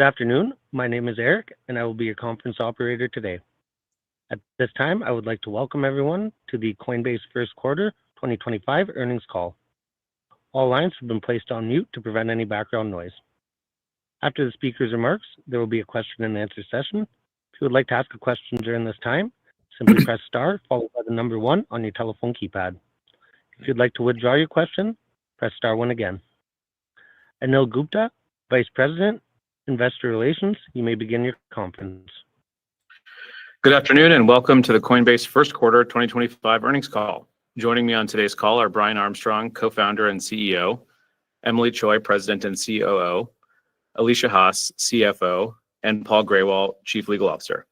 Good afternoon. My name is Eric, and I will be your conference operator today. At this time, I would like to welcome everyone to the Coinbase First Quarter 2025 earnings call. All lines have been placed on mute to prevent any background noise. After the speaker's remarks, there will be a question and answer session. If you would like to ask a question during this time, simply press star followed by the number 1 on your telephone keypad. If you'd like to withdraw your question, press star 1 again. Anil Gupta, Vice President, Investor Relations, you may begin your conference. Good afternoon and welcome to the Coinbase First Quarter 2025 earnings call. Joining me on today's call are Brian Armstrong, co-founder and CEO, Emily Choi, President and COO, Alicia Haas, CFO, and Paul Graywall, Chief Legal Officer.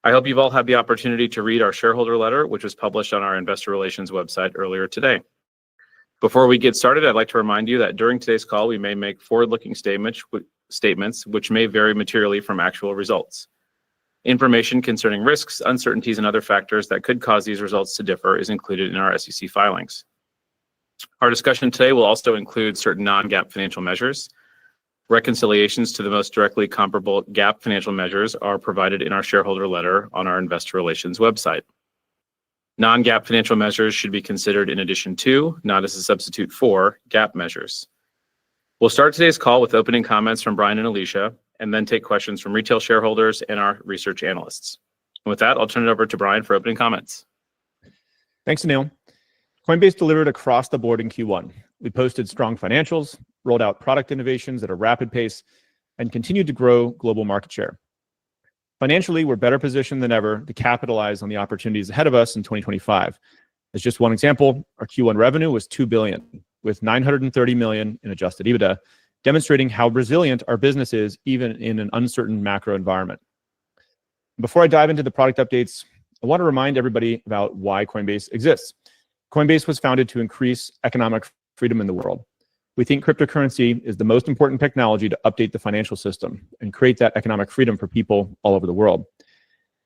I hope you've all had the opportunity to read our shareholder letter, which was published on our Investor Relations website earlier today. Before we get started, I'd like to remind you that during today's call, we may make forward-looking statements which may vary materially from actual results. Information concerning risks, uncertainties, and other factors that could cause these results to differ is included in our SEC filings. Our discussion today will also include certain non-GAAP financial measures. Reconciliations to the most directly comparable GAAP financial measures are provided in our shareholder letter on our Investor Relations website. Non-GAAP financial measures should be considered in addition to, not as a substitute for, GAAP measures. We'll start today's call with opening comments from Brian and Alicia, and then take questions from retail shareholders and our research analysts. And with that, I'll turn it over to Brian for opening comments. Thanks, Anil. Coinbase delivered across the board in Q1. We posted strong financials, rolled out product innovations at a rapid pace, and continued to grow global market share. Financially, we're better positioned than ever to capitalize on the opportunities ahead of us in 2025. As just one example, our Q1 revenue was $2 billion, with $930 million in adjusted EBITDA, demonstrating how resilient our business is even in an uncertain macro environment. Before I dive into the product updates, I want to remind everybody about why Coinbase exists. Coinbase was founded to increase economic freedom in the world. We think cryptocurrency is the most important technology to update the financial system and create that economic freedom for people all over the world.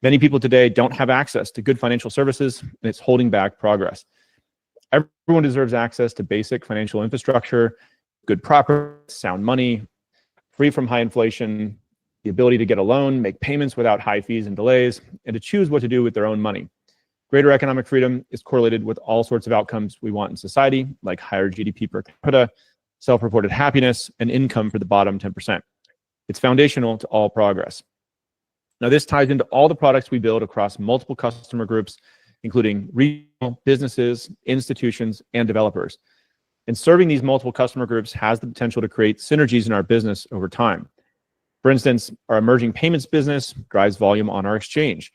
Many people today don't have access to good financial services, and it's holding back progress. Everyone deserves access to basic financial infrastructure, good property, sound money, free from high inflation, the ability to get a loan, make payments without high fees and delays, and to choose what to do with their own money. Greater economic freedom is correlated with all sorts of outcomes we want in society, like higher GDP per capita, self-reported happiness, and income for the bottom 10%. It's foundational to all progress. Now, this ties into all the products we build across multiple customer groups, including retail, businesses, institutions, and developers. And serving these multiple customer groups has the potential to create synergies in our business over time. For instance, our emerging payments business drives volume on our exchange.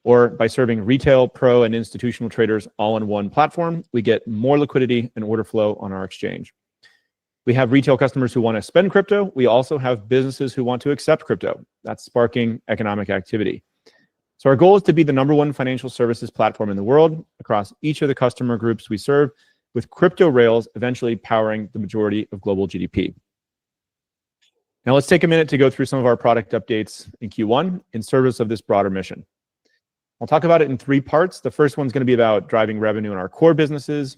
Or by serving retail, pro, and institutional traders all on one platform, we get more liquidity and order flow on our exchange. We have retail customers who want to spend crypto. We also have businesses who want to accept crypto. That's sparking economic activity. So our goal is to be the #1 financial services platform in the world across each of the customer groups we serve, with crypto rails eventually powering the majority of global GDP. Now let's take a minute to go through some of our product updates in Q1 in service of this broader mission. I'll talk about it in 3 parts. The first one's going to be about driving revenue in our core businesses.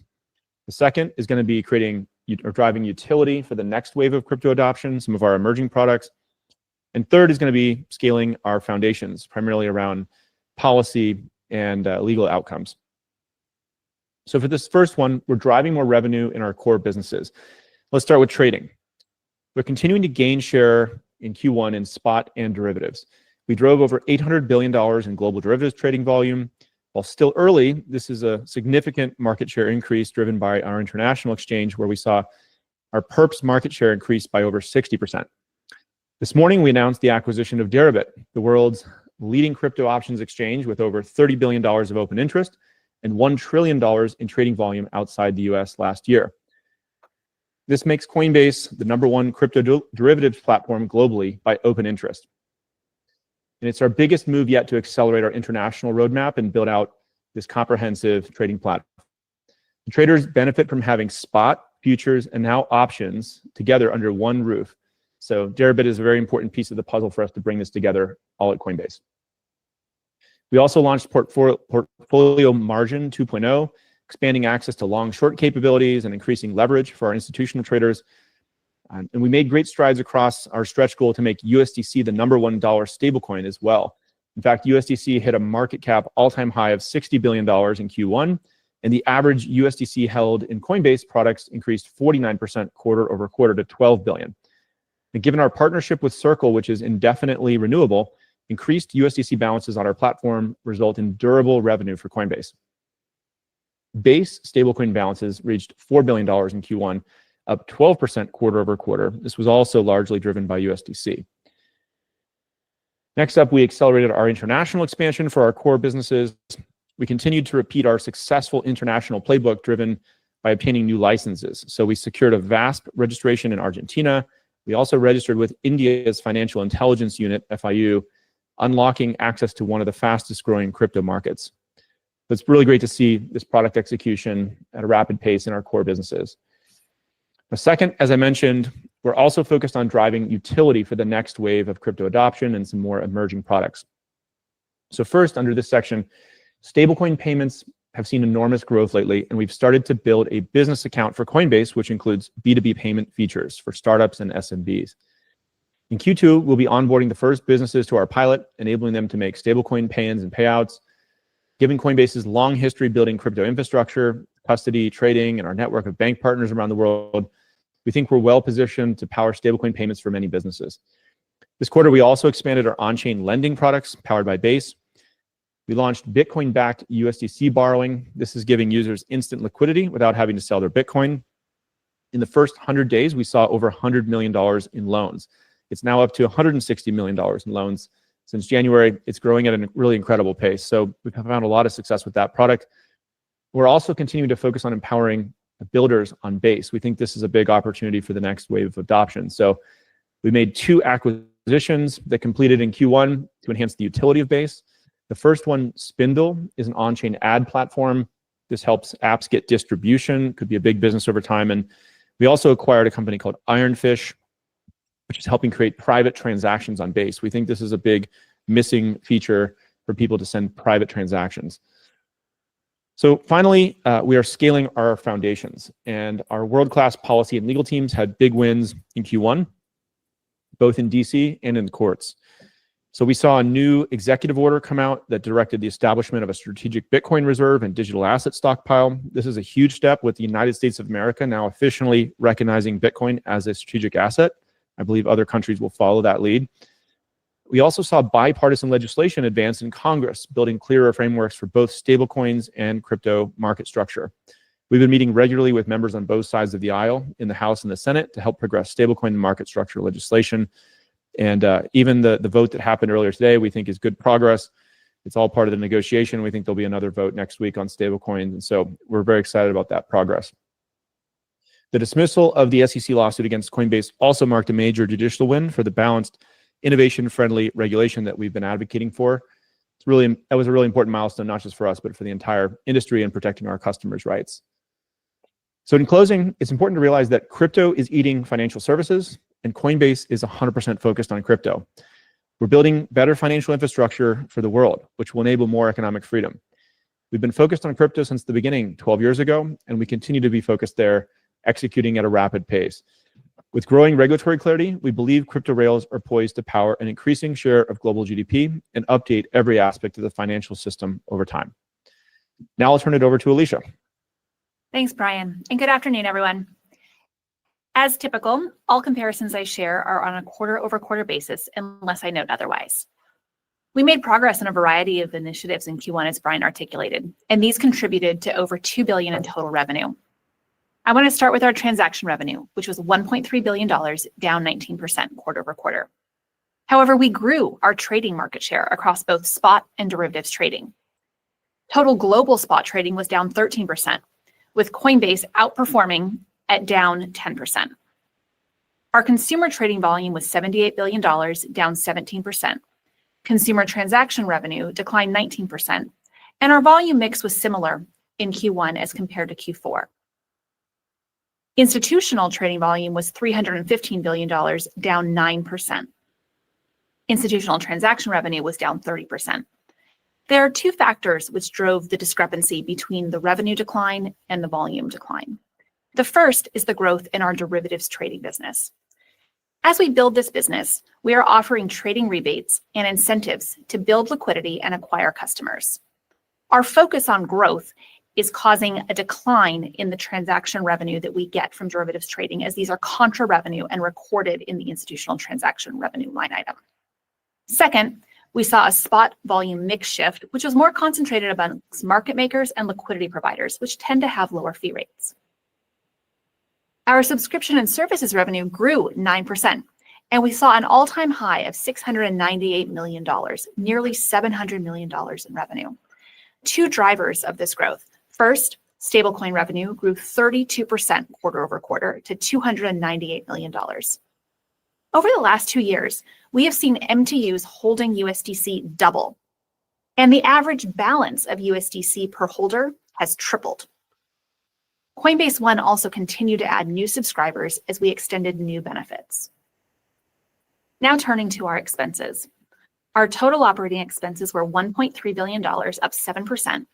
The second is going to be creating or driving utility for the next wave of crypto adoption, some of our emerging products. And third is going to be scaling our foundations, primarily around policy and legal outcomes. So for this first one, we're driving more revenue in our core businesses. Let's start with trading. We're continuing to gain share in Q1 in spot and derivatives. We drove over $800 billion in global derivatives trading volume. While still early, this is a significant market share increase driven by our international exchange, where we saw our perps market share increase by over 60%. This morning, we announced the acquisition of Deribit, the world's leading crypto options exchange with over $30 billion of open interest and $1 trillion in trading volume outside the US last year. This makes Coinbase the #1 crypto derivatives platform globally by open interest. And it's our biggest move yet to accelerate our international roadmap and build out this comprehensive trading platform. The traders benefit from having spot, futures, and now options together under one roof. So Deribit is a very important piece of the puzzle for us to bring this together all at Coinbase. We also launched Portfolio Margin 2.0, expanding access to long-short capabilities and increasing leverage for our institutional traders. And we made great strides across our stretch goal to make USDC the #1 dollar stablecoin as well. In fact, USDC hit a market cap all-time high of $60 billion in Q1, and the average USDC held in Coinbase products increased 49% quarter over quarter to 12 billion. And given our partnership with Circle, which is indefinitely renewable, increased USDC balances on our platform result in durable revenue for Coinbase. Base stablecoin balances reached $4 billion in Q1, up 12% quarter over quarter. This was also largely driven by USDC. Next up, we accelerated our international expansion for our core businesses. We continued to repeat our successful international playbook driven by obtaining new licenses. So we secured a VASP registration in Argentina. We also registered with India's Financial Intelligence Unit, FIU, unlocking access to one of the fastest growing crypto markets. It's really great to see this product execution at a rapid pace in our core businesses. The second, as I mentioned, we're also focused on driving utility for the next wave of crypto adoption and some more emerging products. So first, under this section, stablecoin payments have seen enormous growth lately, and we've started to build a business account for Coinbase, which includes B2B payment features for startups and SMBs. In Q2, we'll be onboarding the first businesses to our pilot, enabling them to make stablecoin pay-ins and payouts. Given Coinbase's long history building crypto infrastructure, custody, trading, and our network of bank partners around the world, we think we're well positioned to power stablecoin payments for many businesses. This quarter, we also expanded our on-chain lending products powered by Base. We launched Bitcoin-backed USDC borrowing. This is giving users instant liquidity without having to sell their Bitcoin. In the first 100 days, we saw over $100 million in loans. It's now up to $160 million in loans. Since January, it's growing at a really incredible pace. So we've found a lot of success with that product. We're also continuing to focus on empowering builders on Base. We think this is a big opportunity for the next wave of adoption. So we made 2 acquisitions that completed in Q1 to enhance the utility of Base. The first one, Spindle, is an on-chain ad platform. This helps apps get distribution, could be a big business over time. And we also acquired a company called Ironfish, which is helping create private transactions on Base. We think this is a big missing feature for people to send private transactions. So finally, we are scaling our foundations, and our world-class policy and legal teams had big wins in Q1, both in DC and in the courts. So we saw a new executive order come out that directed the establishment of a strategic Bitcoin reserve and digital asset stockpile. This is a huge step with the United States of America now officially recognizing Bitcoin as a strategic asset. I believe other countries will follow that lead. We also saw bipartisan legislation advance in Congress, building clearer frameworks for both stablecoins and crypto market structure. We've been meeting regularly with members on both sides of the aisle in the House and the Senate to help progress stablecoin market structure legislation. And even the vote that happened earlier today, we think is good progress. It's all part of the negotiation. We think there'll be another vote next week on stablecoins. And so we're very excited about that progress. The dismissal of the SEC lawsuit against Coinbase also marked a major judicial win for the balanced, innovation-friendly regulation that we've been advocating for. That was a really important milestone, not just for us, but for the entire industry and protecting our customers' rights. So in closing, it's important to realize that crypto is eating financial services, and Coinbase is 100% focused on crypto. We're building better financial infrastructure for the world, which will enable more economic freedom. We've been focused on crypto since the beginning, 12 years ago, and we continue to be focused there, executing at a rapid pace. With growing regulatory clarity, we believe crypto rails are poised to power an increasing share of global GDP and update every aspect of the financial system over time. Now I'll turn it over to Alicia. Thanks, Brian, and good afternoon, everyone. As typical, all comparisons I share are on a quarter-over-quarter basis, unless I note otherwise. We made progress in a variety of initiatives in Q1, as Brian articulated, and these contributed to over $2 billion in total revenue. I want to start with our transaction revenue, which was $1.3 billion, down 19% quarter over quarter. However, we grew our trading market share across both spot and derivatives trading. Total global spot trading was down 13%, with Coinbase outperforming at down 10%. Our consumer trading volume was $78 billion, down 17%. Consumer transaction revenue declined 19%, and our volume mix was similar in Q1 as compared to Q4. Institutional trading volume was $315 billion, down 9%. Institutional transaction revenue was down 30%. There are 2 factors which drove the discrepancy between the revenue decline and the volume decline. The first is the growth in our derivatives trading business. As we build this business, we are offering trading rebates and incentives to build liquidity and acquire customers. Our focus on growth is causing a decline in the transaction revenue that we get from derivatives trading, as these are contra revenue and recorded in the institutional transaction revenue line item. Second, we saw a spot volume mix shift, which was more concentrated amongst market makers and liquidity providers, which tend to have lower fee rates. Our subscription and services revenue grew 9%, and we saw an all-time high of $698 million, nearly $700 million in revenue. Two drivers of this growth. First, stablecoin revenue grew 32% quarter over quarter to $298 million. Over the last 2 years, we have seen MTUs holding USDC double, and the average balance of USDC per holder has tripled. Coinbase One also continued to add new subscribers as we extended new benefits. Now turning to our expenses. Our total operating expenses were $1.3 billion, up 7%,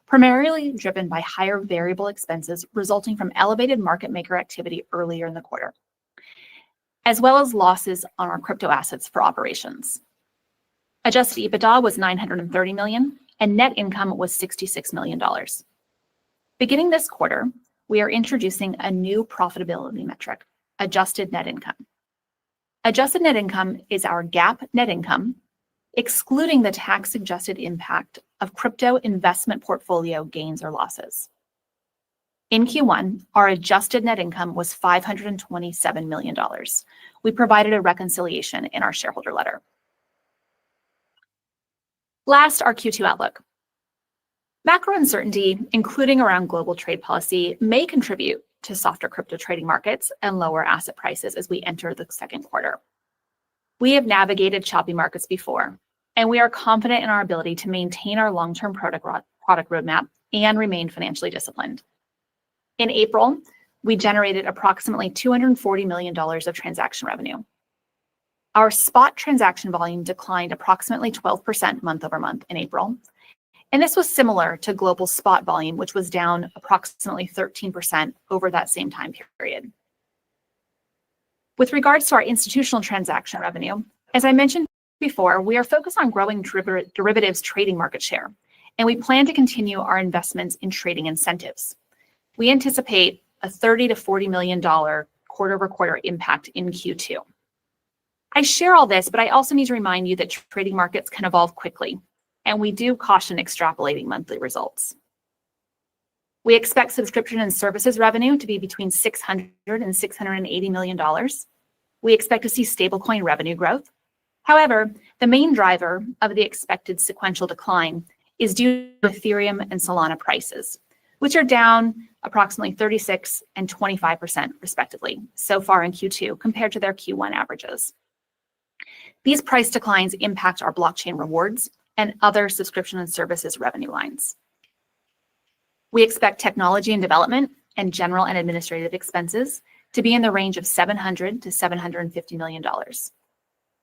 primarily driven by higher variable expenses resulting from elevated market maker activity earlier in the quarter, as well as losses on our crypto assets for operations. Adjusted EBITDA was $930 million, and net income was $66 million. Beginning this quarter, we are introducing a new profitability metric, adjusted net income. Adjusted net income is our GAAP net income, excluding the tax-adjusted impact of crypto investment portfolio gains or losses. In Q1, our adjusted net income was $527 million. We provided a reconciliation in our shareholder letter. Last, our Q2 outlook. Macro uncertainty, including around global trade policy, may contribute to softer crypto trading markets and lower asset prices as we enter the second quarter. We have navigated choppy markets before, and we are confident in our ability to maintain our long-term product roadmap and remain financially disciplined. In April, we generated approximately $240 million of transaction revenue. Our spot transaction volume declined approximately 12% month over month in April, and this was similar to global spot volume, which was down approximately 13% over that same time period. With regards to our institutional transaction revenue, as I mentioned before, we are focused on growing derivatives trading market share, and we plan to continue our investments in trading incentives. We anticipate a $30 to $40 million quarter-over-quarter impact in Q2. I share all this, but I also need to remind you that trading markets can evolve quickly, and we do caution extrapolating monthly results. We expect subscription and services revenue to be between $600 and $680 million. We expect to see stablecoin revenue growth. However, the main driver of the expected sequential decline is due to Ethereum and Solana prices, which are down approximately 36% and 25% respectively so far in Q2 compared to their Q1 averages. These price declines impact our blockchain rewards and other subscription and services revenue lines. We expect technology and development and general and administrative expenses to be in the range of $700 to $750 million.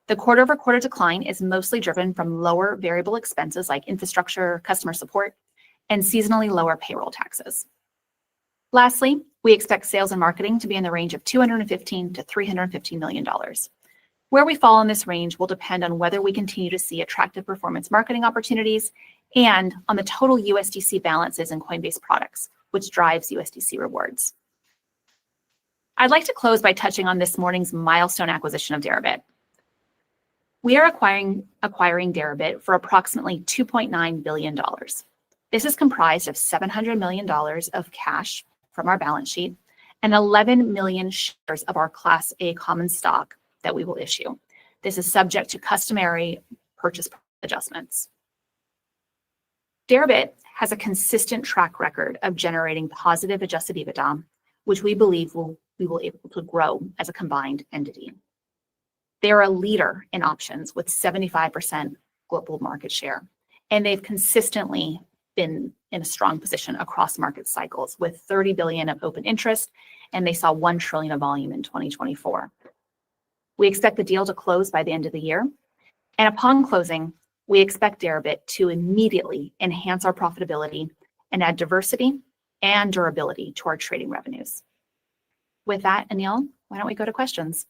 The quarter-over-quarter decline is mostly driven from lower variable expenses like infrastructure, customer support, and seasonally lower payroll taxes. Lastly, we expect sales and marketing to be in the range of $215 to $315 million. Where we fall in this range will depend on whether we continue to see attractive performance marketing opportunities and on the total USDC balances in Coinbase products, which drives USDC rewards. I'd like to close by touching on this morning's milestone acquisition of Deribit. We are acquiring Deribit for approximately $2.9 billion. This is comprised of $700 million of cash from our balance sheet and 11 million shares of our Class A common stock that we will issue. This is subject to customary purchase adjustments. Deribit has a consistent track record of generating positive adjusted EBITDA, which we believe we will be able to grow as a combined entity. They are a leader in options with 75% global market share, and they've consistently been in a strong position across market cycles with 30 billion of open interest, and they saw 1 trillion of volume in 2024. We expect the deal to close by the end of the year, and upon closing, we expect Deribit to immediately enhance our profitability and add diversity and durability to our trading revenues. With that, Anil, why don't we go to questions?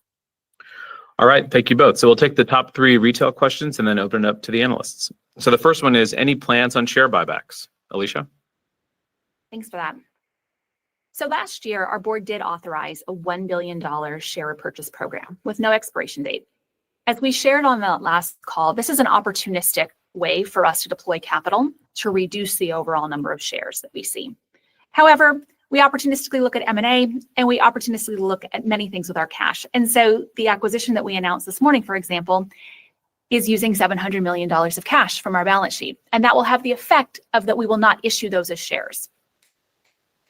All right, thank you both. So we'll take the top 3 retail questions and then open it up to the analysts. So the first one is, any plans on share buybacks? Alicia? Thanks for that. So last year, our board did authorize a $1 billion share repurchase program with no expiration date. As we shared on the last call, this is an opportunistic way for us to deploy capital to reduce the overall number of shares that we see. However, we opportunistically look at M&A, and we opportunistically look at many things with our cash. And so the acquisition that we announced this morning, for example, is using $700 million of cash from our balance sheet. And that will have the effect of that we will not issue those as shares.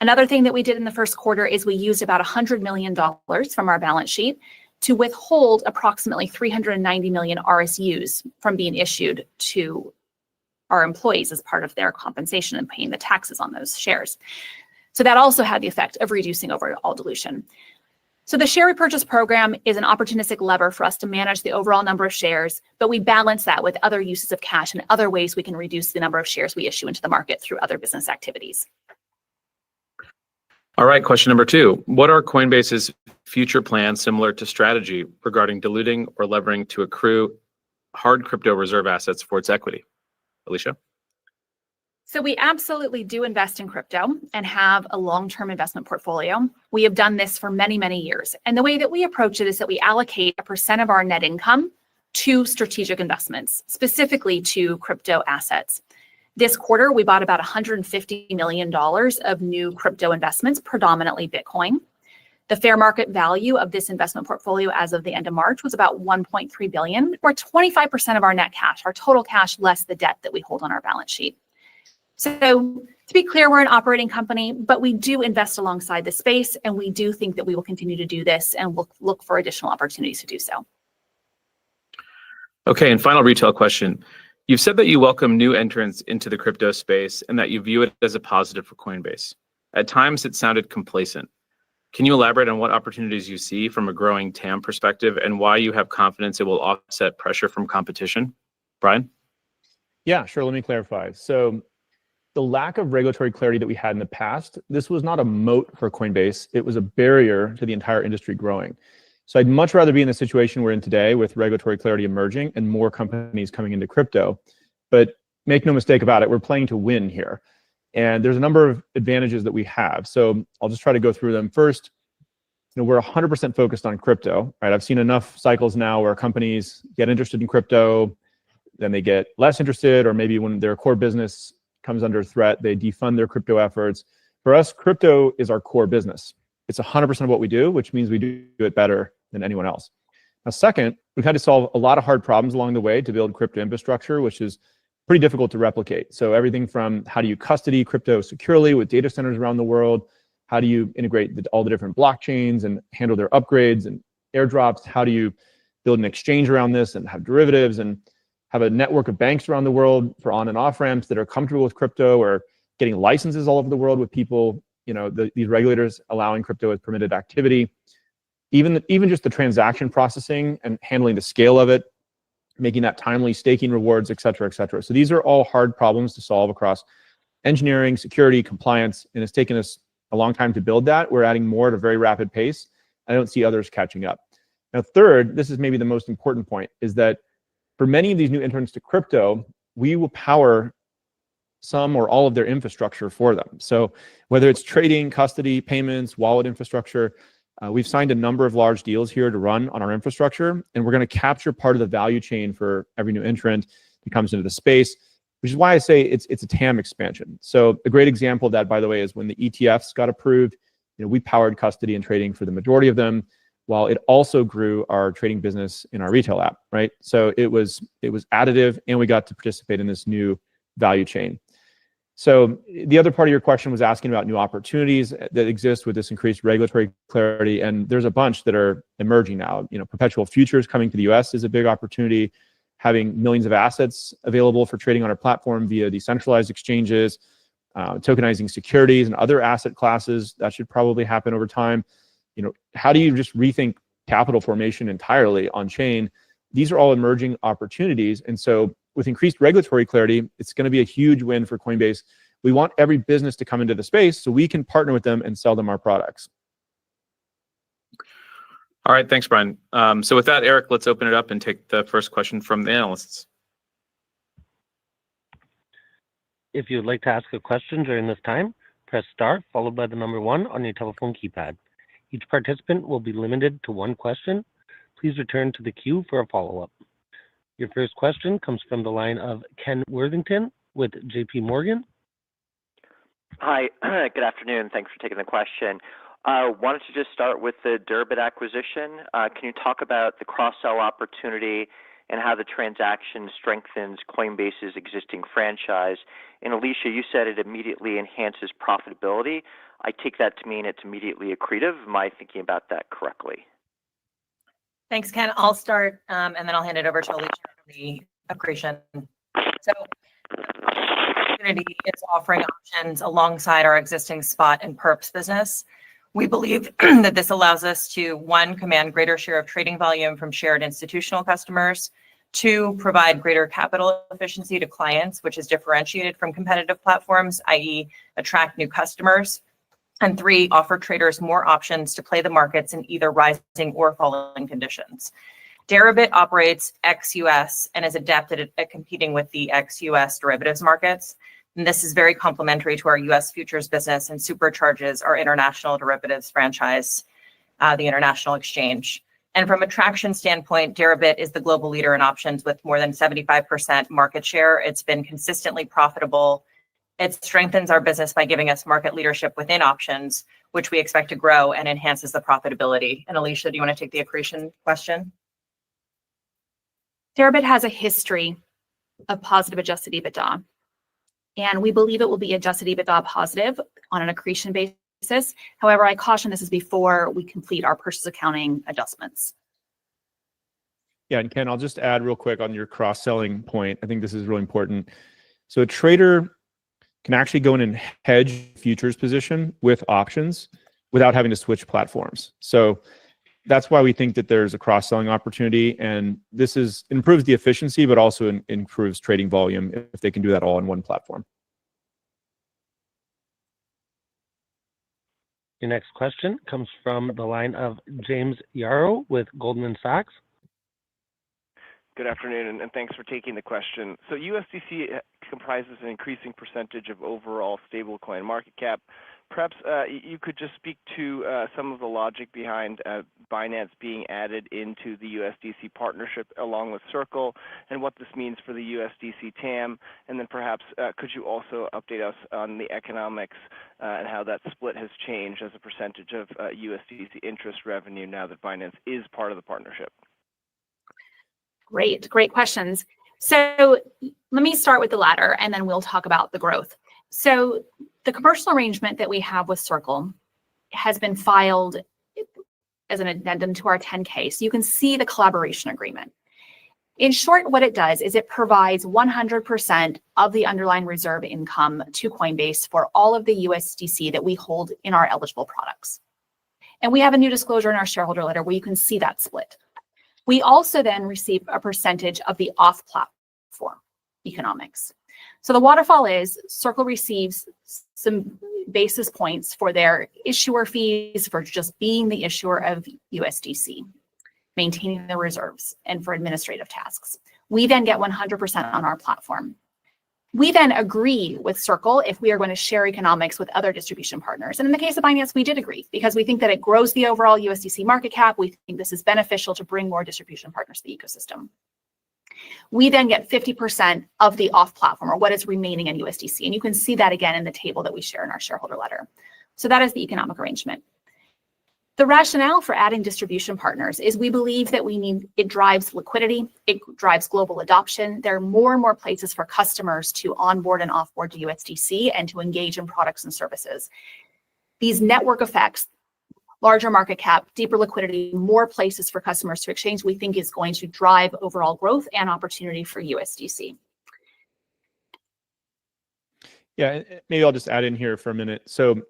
Another thing that we did in the first quarter is we used about $100 million from our balance sheet to withhold approximately 390 million RSUs from being issued to our employees as part of their compensation and paying the taxes on those shares. So that also had the effect of reducing overall dilution. So the share repurchase program is an opportunistic lever for us to manage the overall number of shares, but we balance that with other uses of cash and other ways we can reduce the number of shares we issue into the market through other business activities. All right, question number 2. What are Coinbase's future plans similar to strategy regarding diluting or levering to accrue hard crypto reserve assets for its equity? Alicia? So we absolutely do invest in crypto and have a long-term investment portfolio. We have done this for many, many years. And the way that we approach it is that we allocate a % of our net income to strategic investments, specifically to crypto assets. This quarter, we bought about $150 million of new crypto investments, predominantly Bitcoin. The fair market value of this investment portfolio as of the end of March was about $1.3 billion, or 25% of our net cash, our total cash less the debt that we hold on our balance sheet. So to be clear, we're an operating company, but we do invest alongside the space, and we do think that we will continue to do this, and we'll look for additional opportunities to do so. Okay, and final retail question. You've said that you welcome new entrants into the crypto space and that you view it as a positive for Coinbase. At times, it sounded complacent. Can you elaborate on what opportunities you see from a growing TAM perspective and why you have confidence it will offset pressure from competition? Brian? Yeah, sure. Let me clarify. So the lack of regulatory clarity that we had in the past, this was not a moat for Coinbase. It was a barrier to the entire industry growing. So I'd much rather be in the situation we're in today with regulatory clarity emerging and more companies coming into crypto. But make no mistake about it, we're playing to win here. And there's a number of advantages that we have. So I'll just try to go through them. First, we're 100% focused on crypto, right? I've seen enough cycles now where companies get interested in crypto, then they get less interested, or maybe when their core business comes under threat, they defund their crypto efforts. For us, crypto is our core business. It's 100% of what we do, which means we do it better than anyone else. Now, second, we've had to solve a lot of hard problems along the way to build crypto infrastructure, which is pretty difficult to replicate. So everything from how do you custody crypto securely with data centers around the world? How do you integrate all the different blockchains and handle their upgrades and airdrops? How do you build an exchange around this and have derivatives and have a network of banks around the world for on and off ramps that are comfortable with crypto, or getting licenses all over the world with people, these regulators allowing crypto as permitted activity. Even just the transaction processing and handling the scale of it, making that timely, staking rewards, et cetera, et cetera. So these are all hard problems to solve across engineering, security, compliance, and it's taken us a long time to build that. We're adding more at a very rapid pace. I don't see others catching up. Now, third, this is maybe the most important point, is that for many of these new entrants to crypto, we will power some or all of their infrastructure for them. So whether it's trading, custody, payments, wallet infrastructure, we've signed a number of large deals here to run on our infrastructure, and we're going to capture part of the value chain for every new entrant that comes into the space, which is why I say it's a TAM expansion. So a great example of that, by the way, is when the ETFs got approved, we powered custody and trading for the majority of them, while it also grew our trading business in our retail app, right? So it was additive, and we got to participate in this new value chain. So the other part of your question was asking about new opportunities that exist with this increased regulatory clarity, and there's a bunch that are emerging now. Perpetual futures coming to the US is a big opportunity. Having millions of assets available for trading on our platform via decentralized exchanges, tokenizing securities and other asset classes, that should probably happen over time. How do you just rethink capital formation entirely on chain? These are all emerging opportunities. And so with increased regulatory clarity, it's going to be a huge win for Coinbase. We want every business to come into the space so we can partner with them and sell them our products. All right, thanks, Brian. So with that, Eric, let's open it up and take the first question from the analysts. If you would like to ask a question during this time, press star followed by the number 1 on your telephone keypad. Each participant will be limited to 1 question. Please return to the queue for a follow-up. Your first question comes from the line of Ken Worthington with JP Morgan. Hi, good afternoon. Thanks for taking the question. Wanted to just start with the Deribit acquisition. Can you talk about the cross-sell opportunity and how the transaction strengthens Coinbase's existing franchise? And Alicia, you said it immediately enhances profitability. I take that to mean it's immediately accretive. Am I thinking about that correctly? Thanks, Ken. I'll start, and then I'll hand it over to Alicia for the accretion. So, opportunity is offering options alongside our existing spot and perps business. We believe that this allows us to, 1, command greater share of trading volume from shared institutional customers, 2, provide greater capital efficiency to clients, which is differentiated from competitive platforms, i.e. attract new customers, and 3, offer traders more options to play the markets in either rising or falling conditions. Deribit operates ex-US and is adapted at competing with the ex-US derivatives markets. And this is very complementary to our US futures business and supercharges our international derivatives franchise, the International Exchange. And from a traction standpoint, Deribit is the global leader in options with more than 75% market share. It's been consistently profitable. It strengthens our business by giving us market leadership within options, which we expect to grow and enhances the profitability. And Alicia, do you want to take the accretion question? Deribit has a history of positive adjusted EBITDA, and we believe it will be adjusted EBITDA positive on an accretion basis. However, I caution this is before we complete our purchase accounting adjustments. Yeah, and Ken, I'll just add real quick on your cross-selling point. I think this is really important. So a trader can actually go in and hedge futures position with options without having to switch platforms. So that's why we think that there's a cross-selling opportunity, and this improves the efficiency, but also improves trading volume if they can do that all in one platform. Your next question comes from the line of James Yarrow with Goldman Sachs. Good afternoon, and thanks for taking the question. So USDC comprises an increasing percentage of overall stablecoin market cap. Perhaps you could just speak to some of the logic behind Binance being added into the USDC partnership along with Circle, and what this means for the USDC TAM. And then perhaps could you also update us on the economics and how that split has changed as a percentage of USDC interest revenue now that Binance is part of the partnership? Great questions. So let me start with the latter, and then we'll talk about the growth. So the commercial arrangement that we have with Circle has been filed as an addendum to our 10K. So you can see the collaboration agreement. In short, what it does is it provides 100% of the underlying reserve income to Coinbase for all of the USDC that we hold in our eligible products. And we have a new disclosure in our shareholder letter where you can see that split. We also then receive a percentage of the off-platform economics. So the waterfall is Circle receives some basis points for their issuer fees for just being the issuer of USDC, maintaining the reserves, and for administrative tasks. We then get 100% on our platform. We then agree with Circle if we are going to share economics with other distribution partners. And in the case of Binance, we did agree because we think that it grows the overall USDC market cap. We think this is beneficial to bring more distribution partners to the ecosystem. We then get 50% of the off-platform, or what is remaining in USDC. And you can see that again in the table that we share in our shareholder letter. So that is the economic arrangement. The rationale for adding distribution partners is we believe that it drives liquidity, it drives global adoption. There are more and more places for customers to onboard and offboard to USDC and to engage in products and services. These network effects, larger market cap, deeper liquidity, more places for customers to exchange, we think is going to drive overall growth and opportunity for USDC. Yeah, maybe I'll just add in here for a minute. So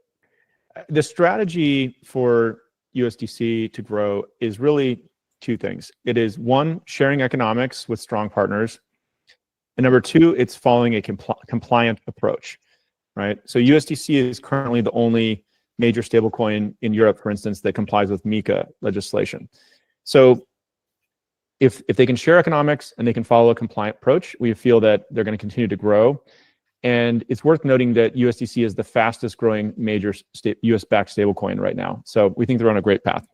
the strategy for USDC to grow is really two things. It is 1, sharing economics with strong partners. And number 2, it's following a compliant approach, right? So USDC is currently the only major stablecoin in Europe, for instance, that complies with MiCA legislation. So if they can share economics and they can follow a compliant approach, we feel that they're going to continue to grow. And it's worth noting that USDC is the fastest growing major US-backed stablecoin right now. So we think they're on a great path.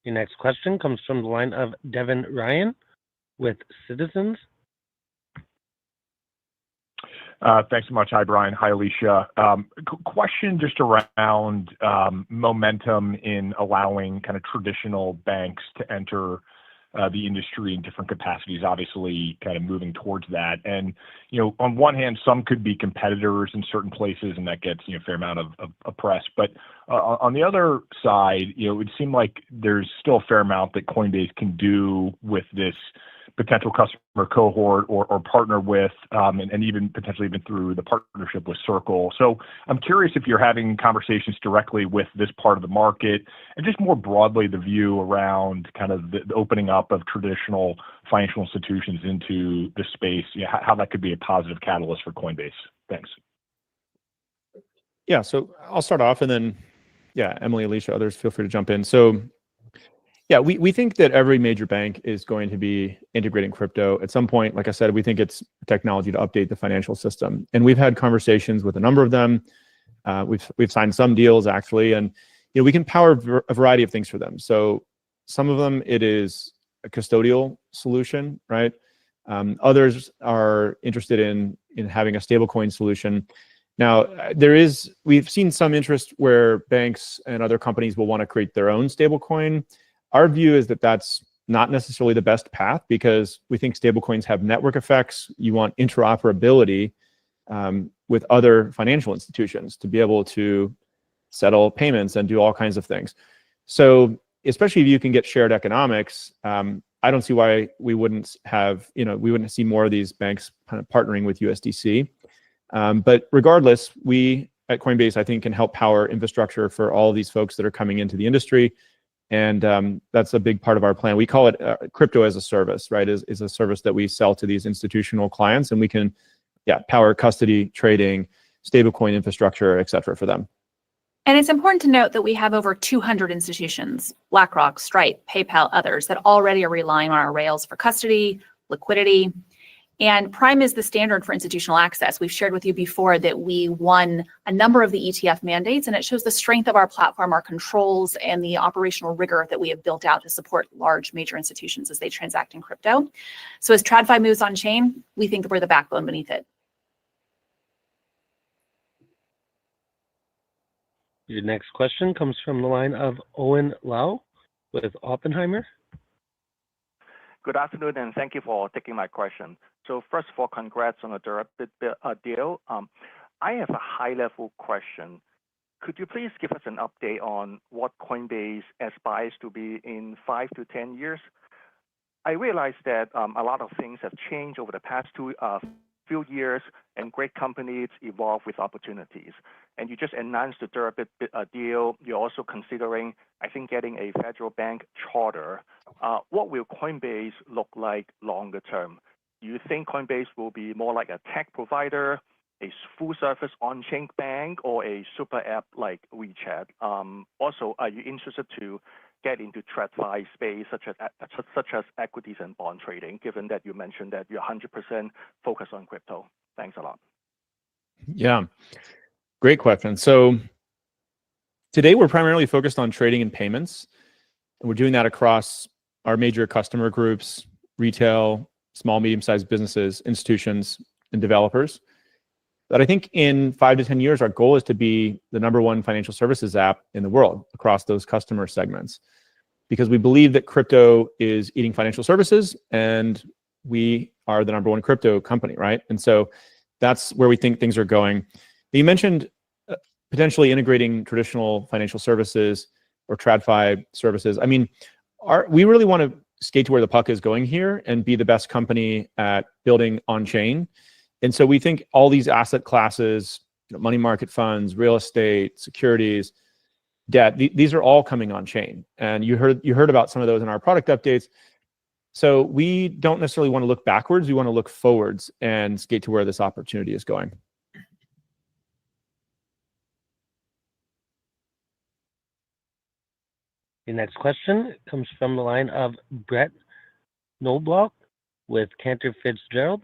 Your next question comes from the line of Devin Ryan with Citizens. Thanks so much. Hi, Brian. Hi, Alicia. Question just around momentum in allowing kind of traditional banks to enter the industry in different capacities, obviously kind of moving towards that. And, on one hand, some could be competitors in certain places, and that gets, a fair amount of press. But on the other side, it would seem like there's still a fair amount that Coinbase can do with this potential customer cohort or partner with, and even potentially even through the partnership with Circle. So I'm curious if you're having conversations directly with this part of the market and just more broadly the view around kind of the opening up of traditional financial institutions into the space, how that could be a positive catalyst for Coinbase. Thanks. Yeah, so I'll start off and then, Emily, Alicia, others, feel free to jump in. So yeah, we think that every major bank is going to be integrating crypto at some point. Like I said, we think it's technology to update the financial system. And we've had conversations with a number of them. We've signed some deals actually, and we can power a variety of things for them. So some of them, it is a custodial solution, right? Others are interested in having a stablecoin solution. Now, we've seen some interest where banks and other companies will want to create their own stablecoin. Our view is that that's not necessarily the best path because we think stablecoins have network effects. You want interoperability with other financial institutions to be able to settle payments and do all kinds of things. So especially if you can get shared economics, I don't see why we wouldn't see more of these banks kind of partnering with USDC. But regardless, we at Coinbase, I think, can help power infrastructure for all of these folks that are coming into the industry. And that's a big part of our plan. We call it crypto as a service, right? Is a service that we sell to these institutional clients, and we can, power custody, trading, stablecoin infrastructure, et cetera, for them. And it's important to note that we have over 200 institutions, BlackRock, Stripe, PayPal, others, that already are relying on our rails for custody, liquidity. And Prime is the standard for institutional access. We've shared with you before that we won a number of the ETF mandates, and it shows the strength of our platform, our controls, and the operational rigor that we have built out to support large major institutions as they transact in crypto. So as TradFi moves on chain, we think that we're the backbone beneath it. Your next question comes from the line of Owen Lau with Oppenheimer. Good afternoon, and thank you for taking my question. So first of all, congrats on the Deribit deal. I have a high-level question. Could you please give us an update on what Coinbase aspires to be in 5 to 10 years? I realize that a lot of things have changed over the past few years, and great companies evolve with opportunities. And you just announced the Deribit deal. You're also considering, I think, getting a federal bank charter. What will Coinbase look like longer term? Do you think Coinbase will be more like a tech provider, a full-service on-chain bank, or a super app like WeChat? Also, are you interested to get into TradFi space, such as equities and bond trading, given that you mentioned that you're 100% focused on crypto? Thanks a lot. Yeah, great question. So today we're primarily focused on trading and payments, and we're doing that across our major customer groups, retail, small, medium-sized businesses, institutions, and developers. But I think in 5 to 10 years, our goal is to be the #1 financial services app in the world across those customer segments, because we believe that crypto is eating financial services, and we are the #1 crypto company, right? And so that's where we think things are going. You mentioned potentially integrating traditional financial services or TradFi services. I mean, we really want to skate to where the puck is going here and be the best company at building on-chain. And so we think all these asset classes, money market funds, real estate, securities, debt, these are all coming on-chain. And you heard about some of those in our product updates. So we don't necessarily want to look backwards. We want to look forwards and skate to where this opportunity is going. Your next question comes from the line of Brett Knoblauch with Cantor Fitzgerald.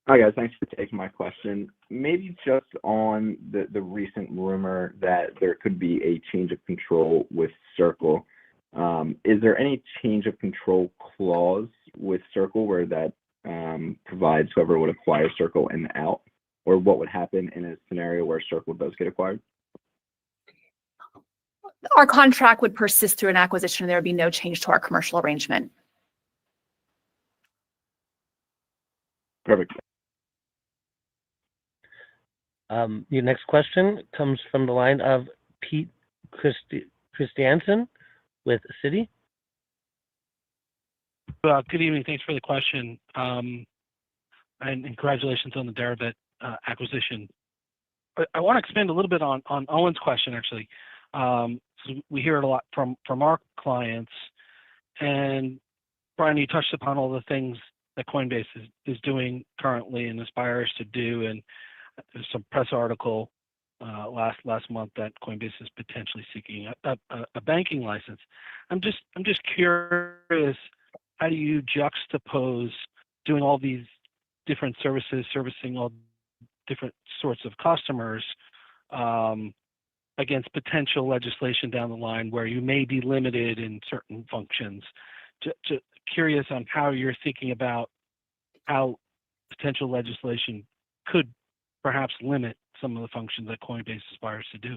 Hi, guys. Thanks for taking my question. Maybe just on the recent rumor that there could be a change of control with Circle. Is there any change of control clause with Circle where that provides whoever would acquire Circle an out? Or what would happen in a scenario where Circle does get acquired? Our contract would persist through an acquisition, and there would be no change to our commercial arrangement. Perfect. Your next question comes from the line of Pete Christiansen with Citi. Good evening. Thanks for the question. And congratulations on the Deribit acquisition. I want to expand a little bit on Owen's question, actually. So we hear it a lot from our clients. And Brian, you touched upon all the things that Coinbase is doing currently and aspires to do. And there's some press article last month that Coinbase is potentially seeking a banking license. I'm just curious, how do you juxtapose doing all these different services, servicing all different sorts of customers against potential legislation down the line where you may be limited in certain functions? Curious on how you're thinking about how potential legislation could perhaps limit some of the functions that Coinbase aspires to do.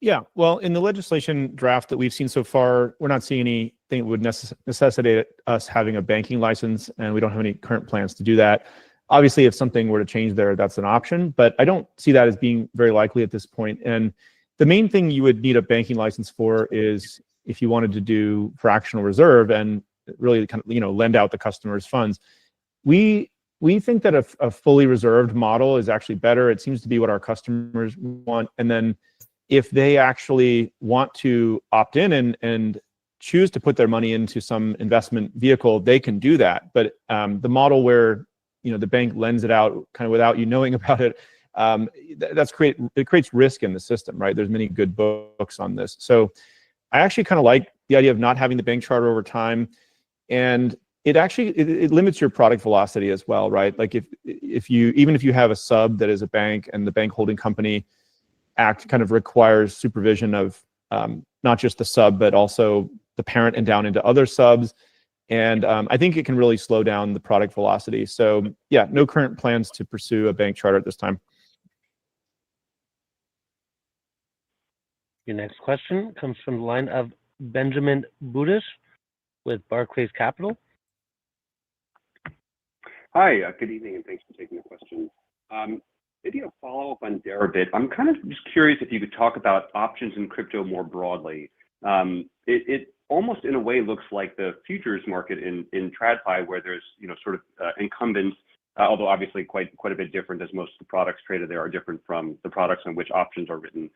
Yeah, well, in the legislation draft that we've seen so far, we're not seeing anything that would necessitate us having a banking license, and we don't have any current plans to do that. Obviously, if something were to change there, that's an option, but I don't see that as being very likely at this point. And the main thing you would need a banking license for is if you wanted to do fractional reserve and really kind of, lend out the customer's funds. We think that a fully reserved model is actually better. It seems to be what our customers want. And then if they actually want to opt in and choose to put their money into some investment vehicle, they can do that. But the model where the bank lends it out kind of without you knowing about it, it creates risk in the system, right? There's many good books on this. So I actually kind of like the idea of not having the bank charter over time, and it limits your product velocity as well, right? Like even if you have a sub that is a bank and the bank holding company act kind of requires supervision of not just the sub, but also the parent and down into other subs. And I think it can really slow down the product velocity. So yeah, no current plans to pursue a bank charter at this time. Your next question comes from the line of Benjamin Budish with Barclays Capital. Hi, good evening, and thanks for taking the question. Maybe a follow-up on Deribit. I'm kind of just curious if you could talk about options in crypto more broadly. It almost in a way looks like the futures market in TradFi, where there's sort of incumbents, although obviously quite a bit different, as most of the products traded there are different from the products on which options are written.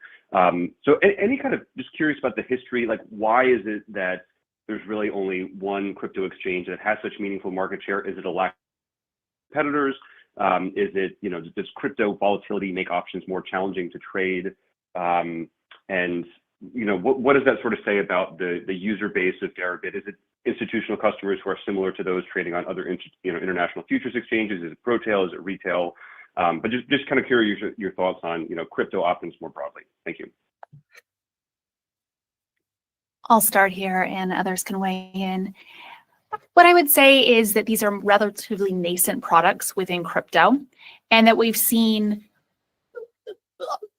So any kind of just curious about the history, like why is it that there's really only one crypto exchange that has such meaningful market share? Is it a lack of competitors? Is it, does crypto volatility make options more challenging to trade? And what does that sort of say about the user base of Deribit? Is it institutional customers who are similar to those trading on other international futures exchanges? Is it pro-tail? Is it retail? But just kind of curious your thoughts on crypto options more broadly. Thank you. I'll start here and others can weigh in. What I would say is that these are relatively nascent products within crypto, and that we've seen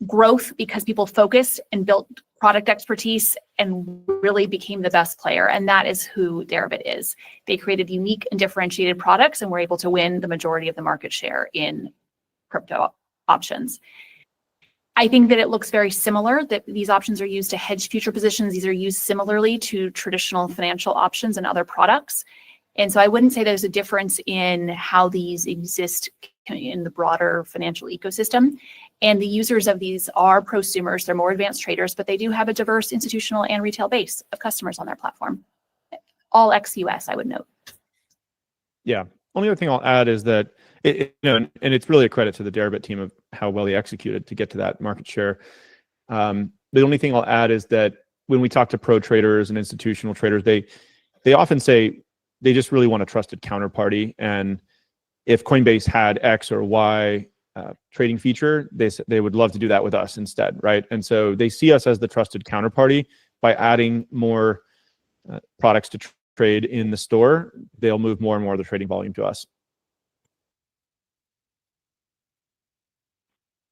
growth because people focused and built product expertise and really became the best player. And that is who Deribit is. They created unique and differentiated products and were able to win the majority of the market share in crypto options. I think that it looks very similar, that these options are used to hedge future positions. These are used similarly to traditional financial options and other products. And so I wouldn't say there's a difference in how these exist in the broader financial ecosystem. And the users of these are prosumers, they're more advanced traders, but they do have a diverse institutional and retail base of customers on their platform. All ex-US, I would note. Yeah. Only other thing I'll add is that, and it's really a credit to the Deribit team of how well they executed to get to that market share. The only thing I'll add is that when we talk to pro traders and institutional traders, they often say they just really want a trusted counterparty. And if Coinbase had X or Y trading feature, they would love to do that with us instead, right? And so they see us as the trusted counterparty. By adding more products to trade in the store, they'll move more and more of the trading volume to us.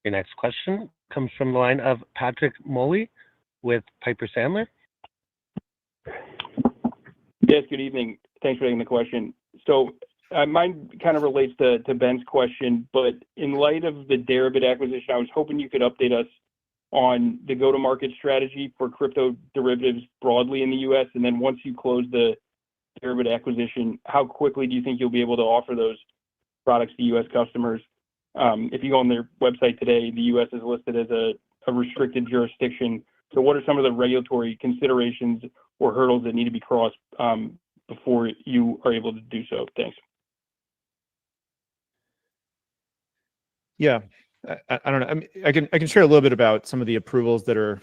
Your next question comes from the line of Patrick Moley with Piper Sandler. Yes, good evening. Thanks for taking the question. So mine kind of relates to Ben's question, but in light of the Deribit acquisition, I was hoping you could update us on the go-to-market strategy for crypto derivatives broadly in the U.S. And then once you close the Deribit acquisition, how quickly do you think you'll be able to offer those products to U.S. customers? If you go on their website today, the U.S. is listed as a restricted jurisdiction. So what are some of the regulatory considerations or hurdles that need to be crossed before you are able to do so? Thanks. Yeah, I don't know. I mean, I can share a little bit about some of the approvals that are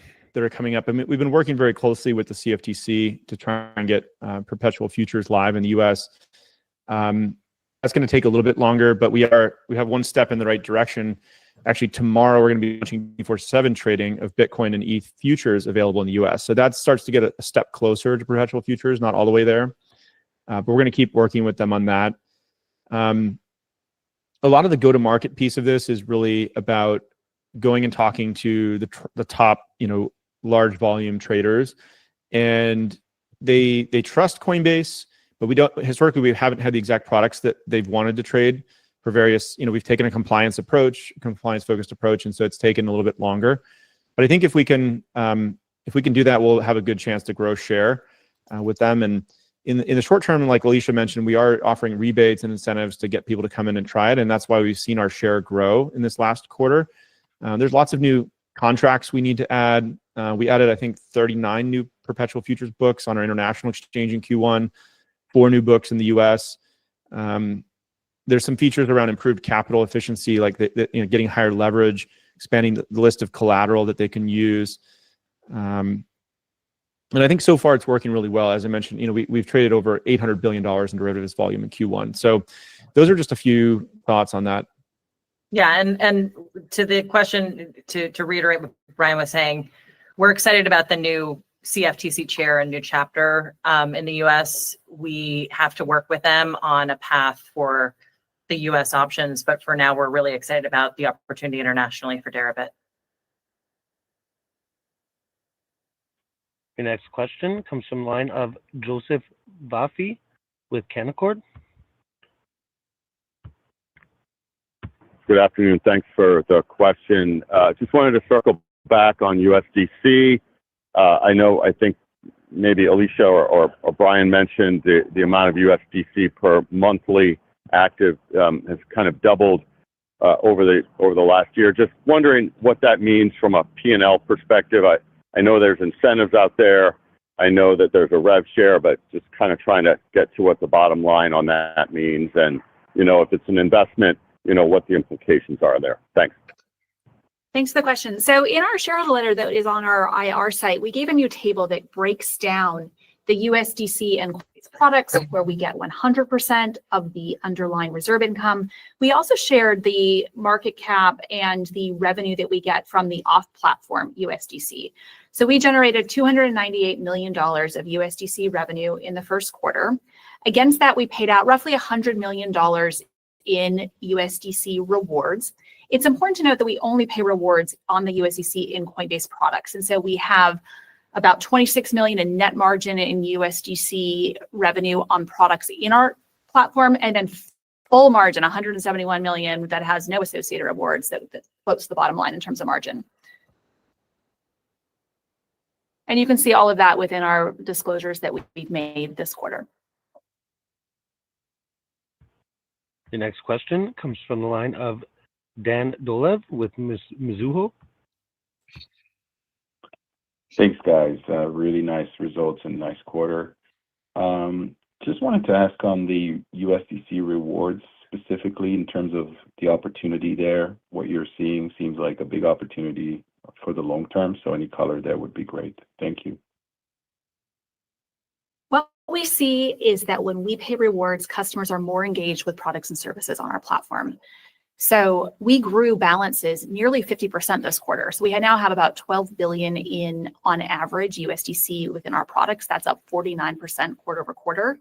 coming up. I mean, we've been working very closely with the CFTC to try and get perpetual futures live in the U.S. That's going to take a little bit longer, but we have one step in the right direction. Actually, tomorrow we're going to be launching 24/7 trading of Bitcoin and ETH futures available in the U.S. So that starts to get a step closer to perpetual futures, not all the way there, but we're going to keep working with them on that. A lot of the go-to-market piece of this is really about going and talking to the top, large volume traders, and they trust Coinbase, but historically we haven't had the exact products that they've wanted to trade for various, we've taken a compliance focused approach, and so it's taken a little bit longer. But I think if we can do that, we'll have a good chance to grow share with them. And in the short term, like Alicia mentioned, we are offering rebates and incentives to get people to come in and try it, and that's why we've seen our share grow in this last quarter. There's lots of new contracts we need to add. We added, I think, 39 new perpetual futures books on our international exchange in Q1, 4 new books in the US. There's some features around improved capital efficiency, like getting higher leverage, expanding the list of collateral that they can use. And I think so far it's working really well. As I mentioned, we've traded over $800 billion in derivatives volume in Q1. So those are just a few thoughts on that. Yeah, and to the question, to reiterate what Brian was saying, we're excited about the new CFTC chair and new chapter in the US. We have to work with them on a path for the US options, but for now, we're really excited about the opportunity internationally for Deribit. Your next question comes from the line of Joseph Vafi with Canaccord. Good afternoon. Thanks for the question. Just wanted to circle back on USDC. I think maybe Alicia or Brian mentioned the amount of USDC per monthly active has kind of doubled over the last year. Just wondering what that means from a P&L perspective. I know there's incentives out there. I know that there's a rev share, but just kind of trying to get to what the bottom line on that means. And, if it's an investment, what the implications are there. Thanks. Thanks for the question. So in our shareholder letter that is on our IR site, we gave a new table that breaks down the USDC and Coinbase products where we get 100% of the underlying reserve income. We also shared the market cap and the revenue that we get from the off-platform USDC. So we generated $298 million of USDC revenue in the first quarter. Against that, we paid out roughly $100 million in USDC rewards. It's important to note that we only pay rewards on the USDC in Coinbase products. And so we have about 26 million in net margin in USDC revenue on products in our platform, and then full margin, 171 million that has no associated rewards that floats the bottom line in terms of margin. And you can see all of that within our disclosures that we've made this quarter. The next question comes from the line of Dan Dolev with Mizuho. Thanks, guys. Really nice results and nice quarter. Just wanted to ask on the USDC rewards specifically in terms of the opportunity there. What you're seeing seems like a big opportunity for the long term. So any color there would be great. Thank you. What we see is that when we pay rewards, customers are more engaged with products and services on our platform. So we grew balances nearly 50% this quarter. So we now have about 12 billion in, on average, USDC within our products. That's up 49% quarter over quarter.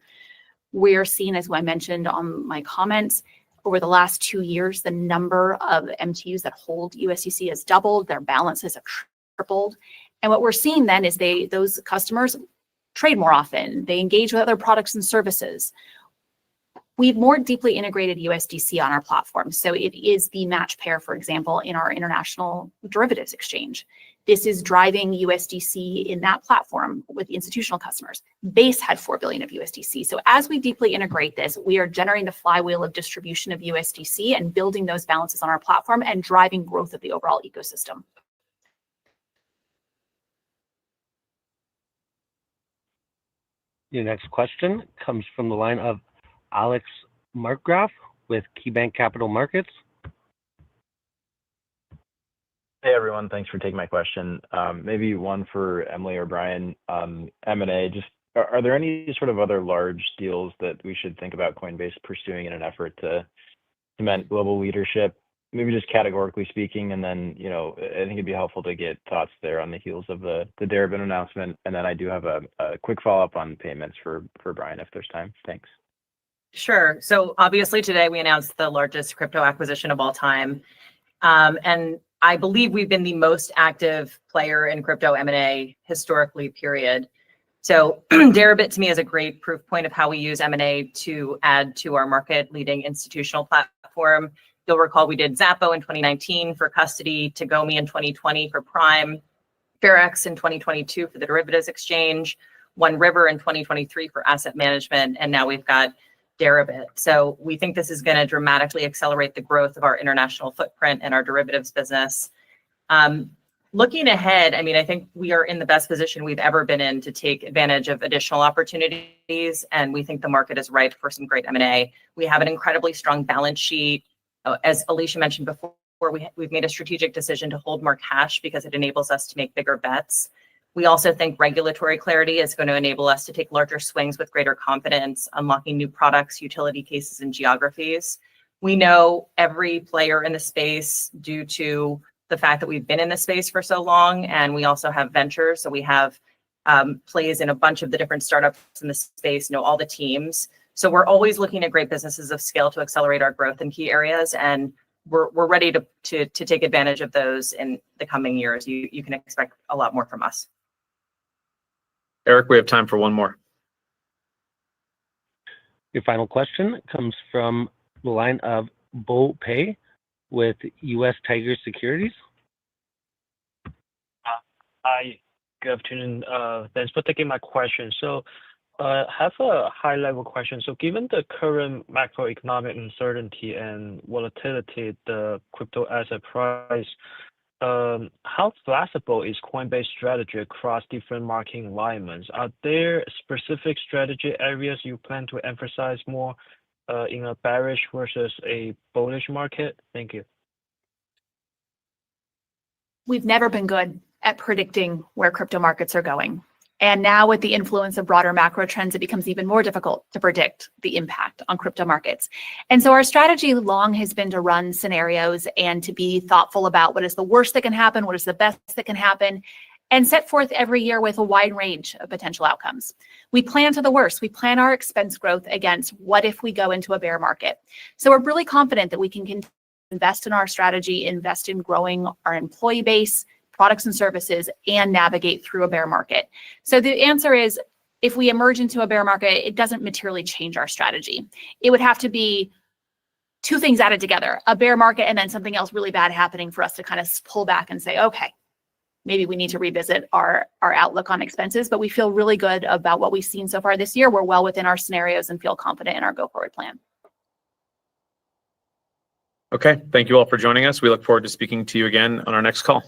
We're seeing, as I mentioned on my comments, over the last 2 years, the number of MTUs that hold USDC has doubled. Their balances have tripled. And what we're seeing then is those customers trade more often. They engage with other products and services. We've more deeply integrated USDC on our platform. So it is the match pair, for example, in our international derivatives exchange. This is driving USDC in that platform with institutional customers. Base had 4 billion of USDC. So as we deeply integrate this, we are generating the flywheel of distribution of USDC and building those balances on our platform and driving growth of the overall ecosystem. Your next question comes from the line of Alex Markgraf with KeyBanc Capital Markets. Hey everyone, thanks for taking my question. Maybe one for Emily or Brian. M&A, just are there any sort of other large deals that we should think about Coinbase pursuing in an effort to cement global leadership? Maybe just categorically speaking, and then I think it'd be helpful to get thoughts there on the heels of the Deribit announcement. And then I do have a quick follow-up on payments for Brian if there's time. Thanks. Sure. So obviously today we announced the largest crypto acquisition of all time. And I believe we've been the most active player in crypto M&A historically, period. So Deribit to me is a great proof point of how we use M&A to add to our market-leading institutional platform. You'll recall we did Zappo in 2019 for custody, Tagomi in 2020 for Prime, Fairx in 2022 for the derivatives exchange, One River in 2023 for asset management, and now we've got Deribit. So we think this is going to dramatically accelerate the growth of our international footprint and our derivatives business. Looking ahead, I mean, I think we are in the best position we've ever been in to take advantage of additional opportunities, and we think the market is ripe for some great M&A. We have an incredibly strong balance sheet. As Alicia mentioned before, we've made a strategic decision to hold more cash because it enables us to make bigger bets. We also think regulatory clarity is going to enable us to take larger swings with greater confidence, unlocking new products, utility cases, and geographies. We know every player in the space due to the fact that we've been in the space for so long, and we also have ventures. So we have plays in a bunch of the different startups in the space, know all the teams. So we're always looking at great businesses of scale to accelerate our growth in key areas, and we're ready to take advantage of those in the coming years. You can expect a lot more from us. Eric, we have time for one more. Your final question comes from the line of Bo Pei with U.S. Tiger Securities. Hi, good afternoon. Thanks for taking my question. So I have a high-level question. So given the current macroeconomic uncertainty and volatility, the crypto asset price, how flexible is Coinbase strategy across different market environments? Are there specific strategy areas you plan to emphasize more in a bearish versus a bullish market? Thank you. We've never been good at predicting where crypto markets are going. And now with the influence of broader macro trends, it becomes even more difficult to predict the impact on crypto markets. And so our strategy long has been to run scenarios and to be thoughtful about what is the worst that can happen, what is the best that can happen, and set forth every year with a wide range of potential outcomes. We plan for the worst. We plan our expense growth against what if we go into a bear market. So we're really confident that we can invest in our strategy, invest in growing our employee base, products and services, and navigate through a bear market. So the answer is, if we emerge into a bear market, it doesn't materially change our strategy. It would have to be two things added together, a bear market and then something else really bad happening for us to kind of pull back and say, okay, maybe we need to revisit our outlook on expenses, but we feel really good about what we've seen so far this year. We're well within our scenarios and feel confident in our go-forward plan. Okay, thank you all for joining us. We look forward to speaking to you again on our next call.